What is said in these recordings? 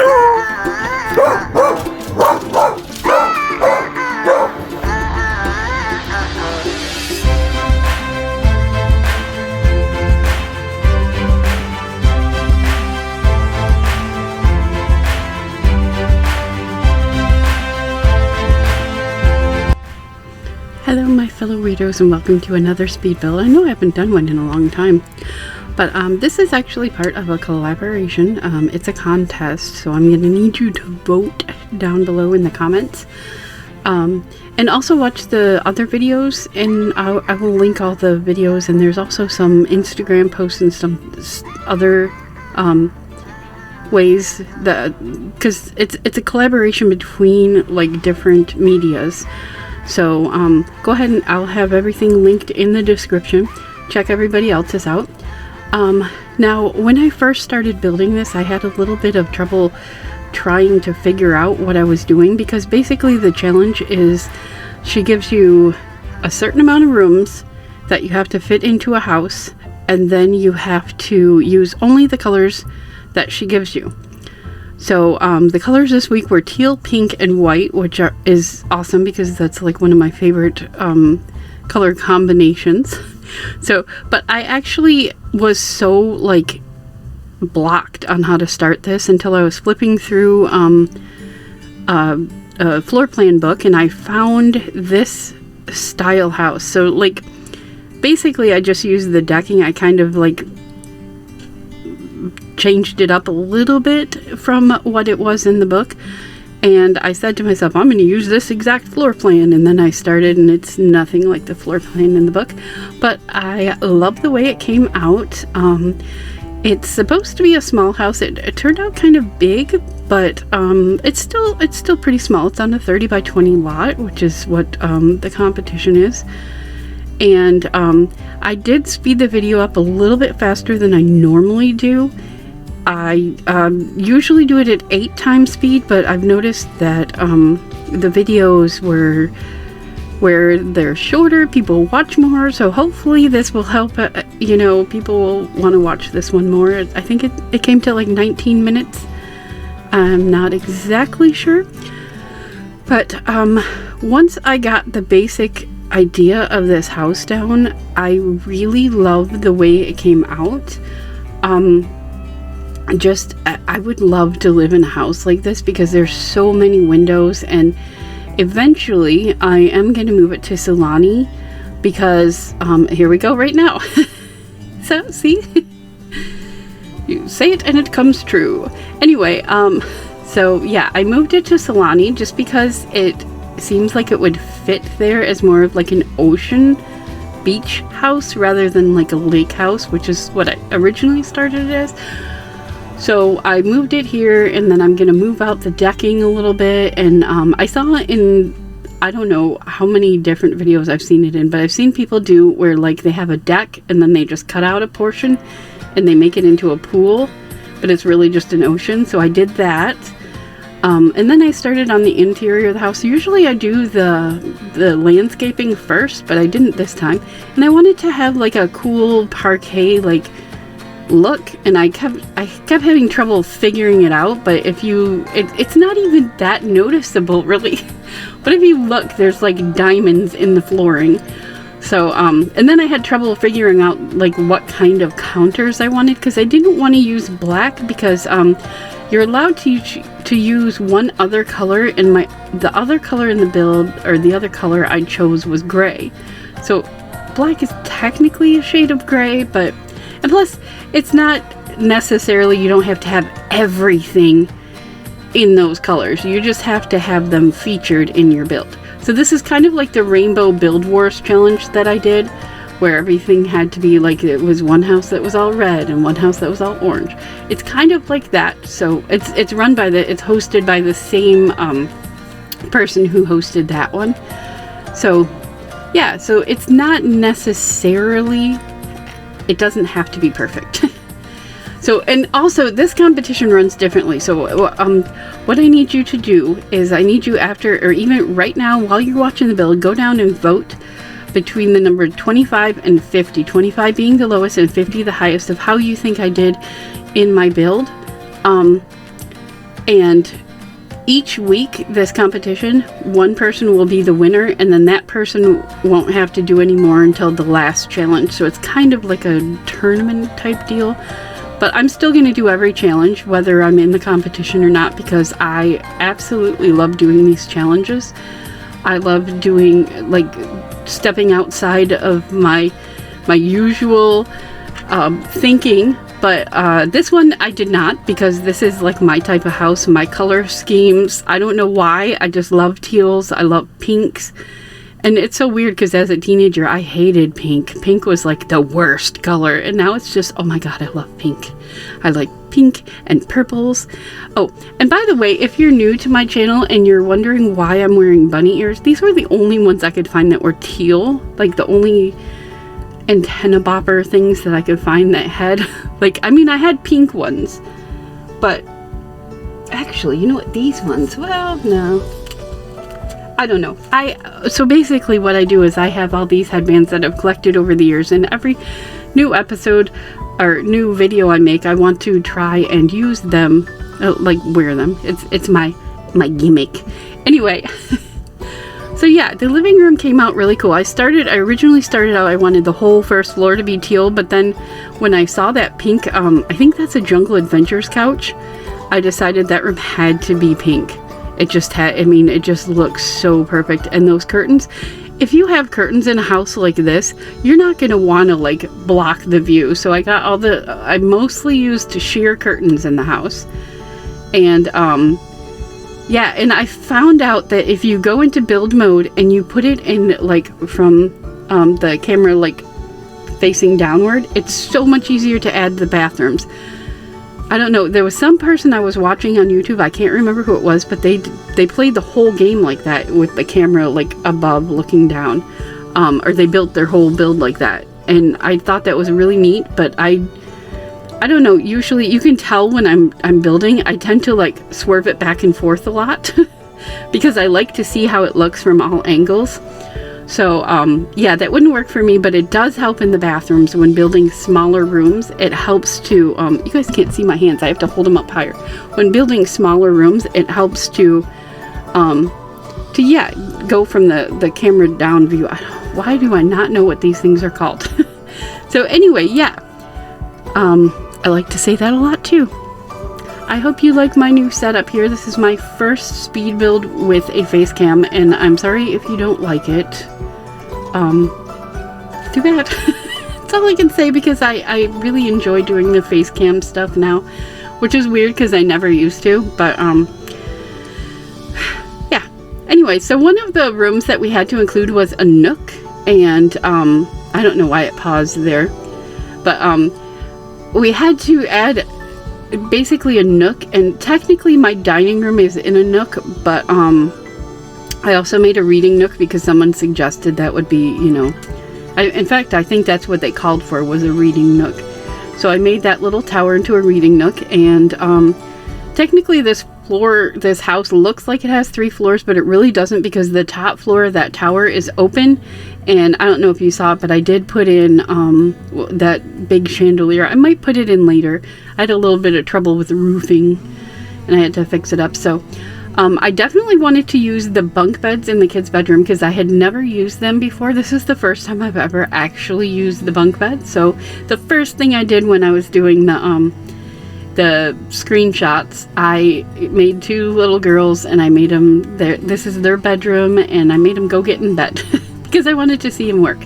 Hello my fellow readers and welcome to another speed build. I know I haven't done one in a long time, but this is actually part of a collaboration. It's a contest, so I'm going to need you to vote down below in the comments. And also watch the other videos, and I will link all the videos, and there's also some Instagram posts and some other ways that, because it's a collaboration between like different medias. So go ahead and I'll have everything linked in the description. Check everybody else's out. Now, when I first started building this, I had a little bit of trouble trying to figure out what I was doing, because basically the challenge is she gives you a certain amount of rooms that you have to fit into a house, and then you have to use only the colors that she gives you. So the colors this week were teal, pink, and white, which is awesome because that's like one of my favorite color combinations. So, but I actually was so like blocked on how to start this until I was flipping through a floor plan book, and I found this style house. So like basically I just used the decking. I kind of like changed it up a little bit from what it was in the book, and I said to myself, I'm going to use this exact floor plan, and then I started, and it's nothing like the floor plan in the book, but I love the way it came out. It's supposed to be a small house. It turned out kind of big, but it's still pretty small. It's on a 30 by 20 lot, which is what the competition is. And I did speed the video up a little bit faster than I normally do. I usually do it at 8 times speed, but I've noticed that the videos where they're shorter, people watch more, so hopefully this will help, you know, people will want to watch this one more. I think it came to like 19 minutes. I'm not exactly sure. But once I got the basic idea of this house down, I really love the way it came out. I would love to live in a house like this because there's so many windows, and eventually I am going to move it to Solani because here we go right now. So see, you say it and it comes true. Anyway, so yeah, I moved it to Solani just because it seems like it would fit there as more of like an ocean beach house rather than like a lake house, which is what I originally started it as. So I moved it here, and then I'm going to move out the decking a little bit. And I saw in, I don't know how many different videos I've seen it in, but I've seen people do where like they have a deck and then they just cut out a portion and they make it into a pool, but it's really just an ocean. So I did that. And then I started on the interior of the house. Usually I do the landscaping first, but I didn't this time. And I wanted to have like a cool parquet like look, and I kept having trouble figuring it out, but if you it's not even that noticeable really. But if you look, there's like diamonds in the flooring. So and then I had trouble figuring out like what kind of counters I wanted, because I didn't want to use black because you're allowed to use one other color, and the other color in the build, or the other color I chose, was gray. So black is technically a shade of gray, but, and plus it's not necessarily, you don't have to have everything in those colors. You just have to have them featured in your build. So this is kind of like the Rainbow Build Wars challenge that I did, where everything had to be like, it was one house that was all red and one house that was all orange. It's kind of like that. So it's run by it's hosted by the same person who hosted that one. So yeah, so it's not necessarily, it doesn't have to be perfect. So, and also this competition runs differently. So what I need you to do is, I need you after, or even right now while you're watching the build, go down and vote between the number 25 and 50. 25 being the lowest and 50 the highest, of how you think I did in my build. And each week, this competition, one person will be the winner, and then that person won't have to do any more until the last challenge. So it's kind of like a tournament type deal. But I'm still going to do every challenge, whether I'm in the competition or not, because I absolutely love doing these challenges. I love doing, like, stepping outside of my usual thinking. But this one I did not, because this is like my type of house, my color schemes. I don't know why. I just love teals. I love pinks. And it's so weird because as a teenager, I hated pink. Pink was like the worst color. And now it's just, oh my God, I love pink. I like pink and purples. Oh, and by the way, if you're new to my channel and you're wondering why I'm wearing bunny ears, these were the only ones I could find that were teal. Like the only antenna bopper things that I could find that had, like, I mean, I had pink ones. But actually, you know what? These ones, well, no. I don't know. So basically what I do is I have all these headbands that I've collected over the years, and every new episode or new video I make, I want to try and use them, like wear them. It's my gimmick. Anyway, so yeah, the living room came out really cool. I originally started out, I wanted the whole first floor to be teal, but then when I saw that pink, I think that's a Jungle Adventures couch, I decided that room had to be pink. It just had, I mean, it just looks so perfect. And those curtains, if you have curtains in a house like this, you're not going to want to like block the view. So I got I mostly used sheer curtains in the house. And yeah, and I found out that if you go into build mode and you put it in like from the camera like facing downward, it's so much easier to add the bathrooms. I don't know, there was some person I was watching on YouTube, I can't remember who it was, but they played the whole game like that with the camera like above looking down, or they built their whole build like that, and I thought that was really neat. But I don't know, usually you can tell when I'm building, I tend to like swerve it back and forth a lot because I like to see how it looks from all angles. So, yeah, that wouldn't work for me, but it does help in the bathrooms when building smaller rooms. It helps to, you guys can't see my hands, I have to hold them up higher. When building smaller rooms, it helps to yeah, go from the camera down view. Why do I not know what these things are called? So anyway, yeah, I like to say that a lot too. I hope you like my new setup here. This is my first speed build with a face cam, and I'm sorry if you don't like it. Too bad. That's all I can say, because I really enjoy doing the face cam stuff now, which is weird because I never used to, but yeah. Anyway, so one of the rooms that we had to include was a nook, and I don't know why it paused there, but we had to add basically a nook, and technically my dining room is in a nook, but I also made a reading nook because someone suggested that would be, you know, in fact I think that's what they called for, was a reading nook. So I made that little tower into a reading nook, and technically this house looks like it has 3 floors, but it really doesn't, because the top floor of that tower is open. And I don't know if you saw it, but I did put in that big chandelier. I might put it in later. I had a little bit of trouble with the roofing and I had to fix it up. So I definitely wanted to use the bunk beds in the kids' bedroom because I had never used them before. This is the first time I've ever actually used the bunk bed. So the first thing I did when I was doing the screenshots, I made 2 little girls and I made them, this is their bedroom, and I made them go get in bed because I wanted to see them work.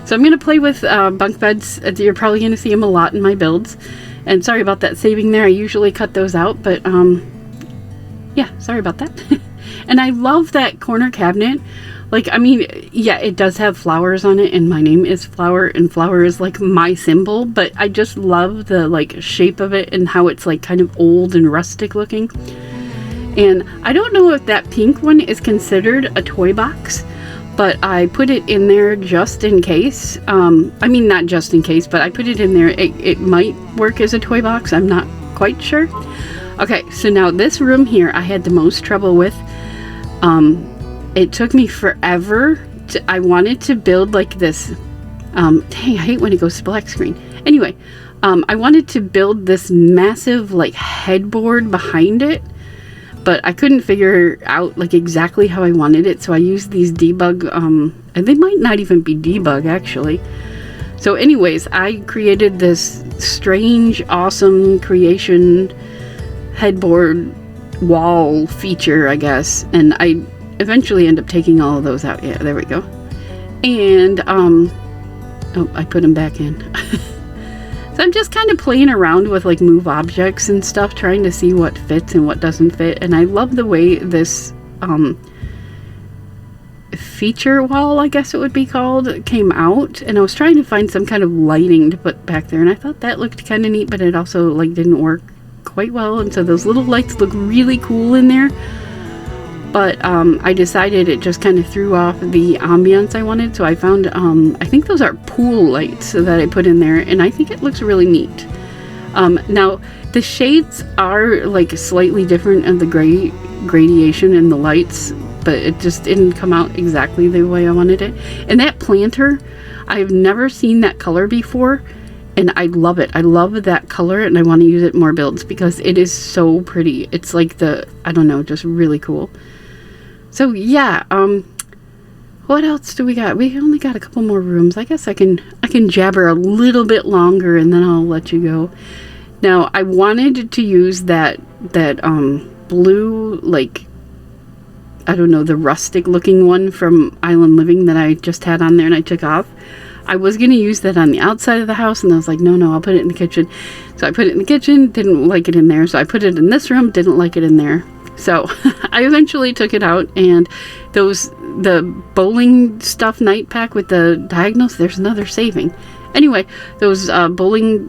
So I'm going to play with bunk beds. You're probably going to see them a lot in my builds. And sorry about that saving there. I usually cut those out, but yeah, sorry about that. And I love that corner cabinet. Like, I mean, yeah, it does have flowers on it, and my name is Flower, and flower is like my symbol, but I just love the like shape of it and how it's like kind of old and rustic looking. And I don't know if that pink one is considered a toy box, but I put it in there just in case. I mean, not just in case, but I put it in there. It might work as a toy box. I'm not quite sure. Okay, so now this room here I had the most trouble with. It took me forever. I wanted to build like this. Dang, I hate when it goes to black screen. Anyway, I wanted to build this massive like headboard behind it. but I couldn't figure out like exactly how I wanted it, so I used these debug, and they might not even be debug actually. So anyways, I created this strange, awesome creation headboard wall feature, I guess, and I eventually end up taking all of those out. Yeah, there we go. And oh, I put them back in. So I'm just kind of playing around with like move objects and stuff, trying to see what fits and what doesn't fit. And I love the way this feature wall, I guess it would be called, came out. And I was trying to find some kind of lighting to put back there, and I thought that looked kind of neat, but it also like didn't work quite well. And so those little lights look really cool in there. But I decided it just kind of threw off the ambience I wanted, so I found, I think those are pool lights that I put in there, and I think it looks really neat. Now, the shades are like slightly different in the gradation in the lights, but it just didn't come out exactly the way I wanted it. And that planter, I've never seen that color before, and I love it. I love that color, and I want to use it in more builds because it is so pretty. It's like I don't know, just really cool. So yeah, what else do we got? We only got a couple more rooms. I guess I can jabber a little bit longer and then I'll let you go. Now, I wanted to use that blue, like, I don't know, the rustic looking one from Island Living that I just had on there and I took off. I was going to use that on the outside of the house, and I was like, no, I'll put it in the kitchen. So I put it in the kitchen, didn't like it in there. So I put it in this room, didn't like it in there. So I eventually took it out, and the bowling stuff night pack with the diagonals, there's another saving. Anyway, those bowling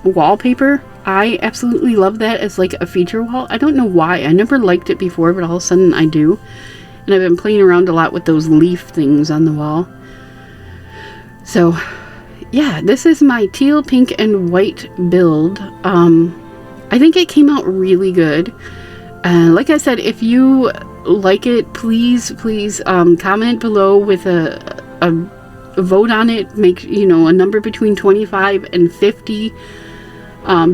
wallpaper, I absolutely love that as like a feature wall. I don't know why. I never liked it before, but all of a sudden I do. And I've been playing around a lot with those leaf things on the wall. So yeah, this is my teal, pink, and white build. I think it came out really good. Like I said, if you like it, please comment below with a vote on it. Make, a number between 25 and 50,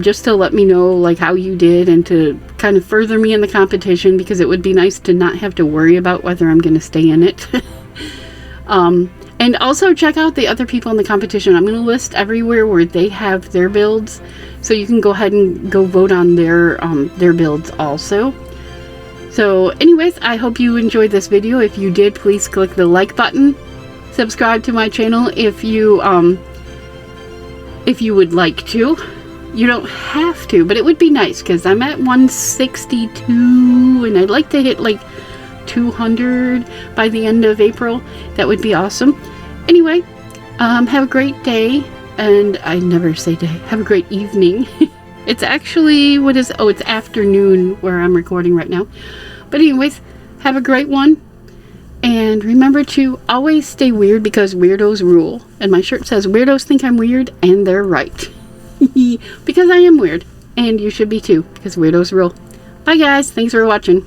just to let me know like how you did and to kind of further me in the competition, because it would be nice to not have to worry about whether I'm going to stay in it. And also check out the other people in the competition. I'm going to list everywhere where they have their builds, so you can go ahead and go vote on their builds also. So anyways, I hope you enjoyed this video. If you did, please click the like button. Subscribe to my channel if you would like to. You don't have to, but it would be nice because I'm at 162 and I'd like to hit like 200 by the end of April. That would be awesome. Anyway, have a great day, and I never say day. Have a great evening. It's actually, it's afternoon where I'm recording right now. But anyways, have a great one, and remember to always stay weird because weirdos rule. And my shirt says weirdos think I'm weird, and they're right. Because I am weird, and you should be too, because weirdos rule. Bye guys, thanks for watching.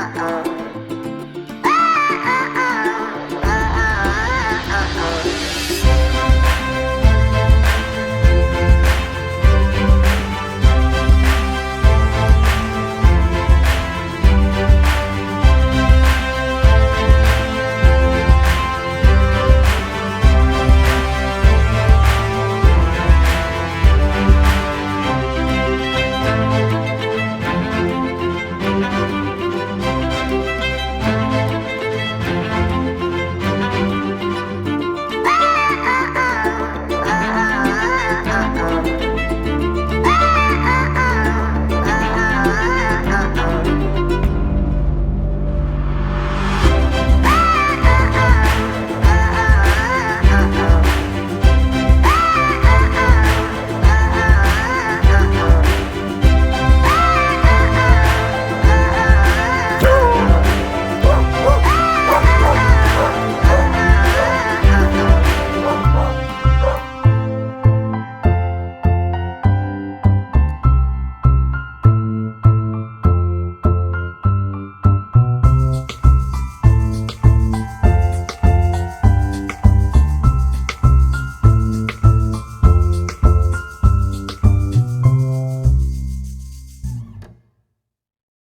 Uh-oh.